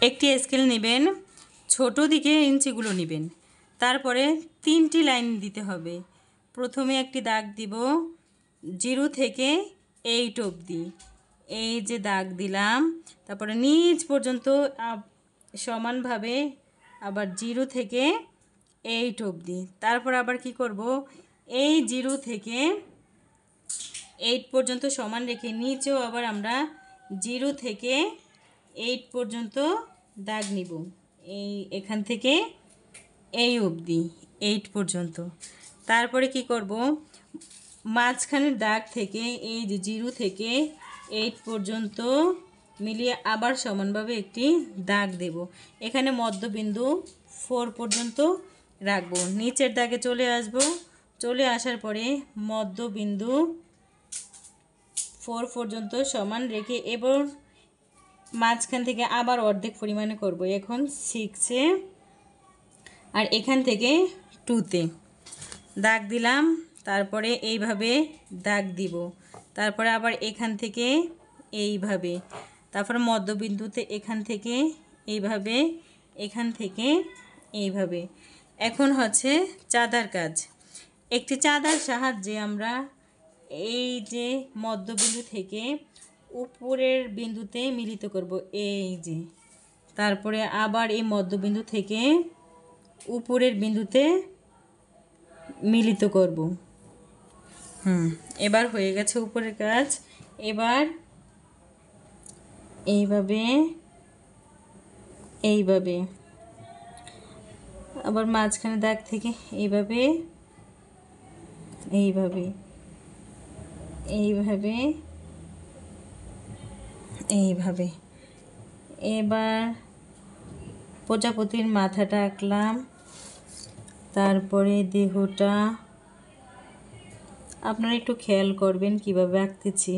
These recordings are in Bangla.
একটি স্কেল নেবেন, ছোট দিকে ইঞ্চিগুলো নেবেন, তারপরে 3টি লাইন দিতে হবে। প্রথমে একটি দাগ দিব 0 থেকে 8 অবধি, এই যে দাগ দিলাম, তারপরে নিচ পর্যন্ত সমানভাবে আবার 0 থেকে 8 অবধি। তারপর আবার কি করব, এই 0 থেকে 8 পর্যন্ত সমান রেখে নিচেও আবার আমরা 0 থেকে 8 পর্যন্ত দাগ নিব, এখান থেকে এই অবধি 8 পর্যন্ত। তারপরে কি করব, মাঝখানের দাগ থেকে এই যে 0 থেকে 8 পর্যন্ত মিলিয়ে আবার সমানভাবে একটি দাগ দেব। এখানে মধ্যবিন্দু 4 পর্যন্ত রাখবো। নিচের দাগে চলে আসব, চলে আসার পরে মধ্যবিন্দু 4 পর্যন্ত সমান রেখে এবার মাঝখান থেকে আবার অর্ধেক পরিমাণে করব, এখন 6-এ আর এখান থেকে 2-তে দাগ দিলাম। তারপরে এইভাবে দাগ দিব, তারপরে আবার এখান থেকে এইভাবে, তারপর মধ্যবিন্দুতে এখান থেকে এইভাবে, এখান থেকে এইভাবে। এখন হচ্ছে চাঁদার কাজ। একটি চাঁদার সাহায্যে আমরা এই যে মধ্যবিন্দু থেকে উপরের বিন্দুতে মিলিত করব, এই যে, তারপরে আবার এই মধ্যবিন্দু থেকে উপরের বিন্দুতে মিলিত করব। এবার হয়ে গেছে উপরের কাজ। এবার এইভাবে এইভাবে আবার মাঝখানে দাগ থেকে এইভাবে এইভাবে এইভাবে এইভাবে। এবার প্রজাপতির মাথাটা আঁকলাম, তারপরে দেহটা আপনারা একটু খেয়াল করবেন কিভাবে আঁকতেছি,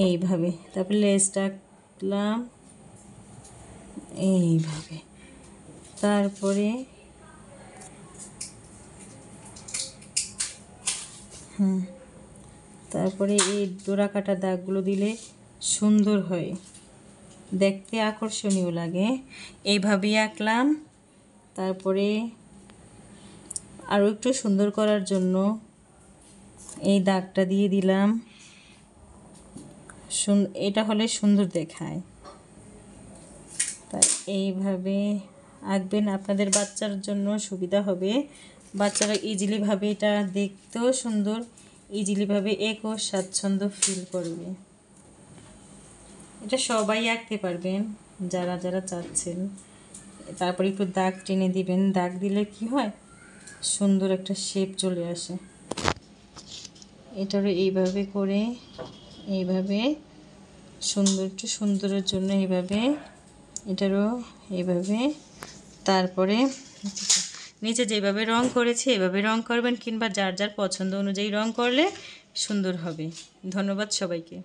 এইভাবে। তারপরে লেজটা আঁকলাম এইভাবে, তারপরে তারপরে এই ডোরা কাটা দাগগুলো দিলে সুন্দর হয়, দেখতে আকর্ষণীয় লাগে। এইভাবেই আঁকলাম। তারপরে আরও একটু সুন্দর করার জন্য এই দাগটা দিয়ে দিলাম, এটা হলে সুন্দর দেখায়। তাই এইভাবে আঁকবেন, আপনাদের বাচ্চার জন্য সুবিধা হবে, বাচ্চারা ইজিলিভাবে এটা দেখতেও সুন্দর, ইজিলিভাবে একও স্বাচ্ছন্দ্য ফিল করবে। এটা সবাই আঁকতে পারবেন যারা যারা চাচ্ছেন। তারপরে একটু দাগ টেনে দিবেন, দাগ দিলে কি হয়, সুন্দর একটা শেপ চলে আসে। এটারও এইভাবে করে এইভাবে সুন্দর, একটু সুন্দরের জন্য এইভাবে, এটারও এইভাবে। তারপরে নিচে যেভাবে রং করেছি এভাবে রং করবেন, কিংবা যার যার পছন্দ অনুযায়ী রং করলে সুন্দর হবে। ধন্যবাদ সবাইকে।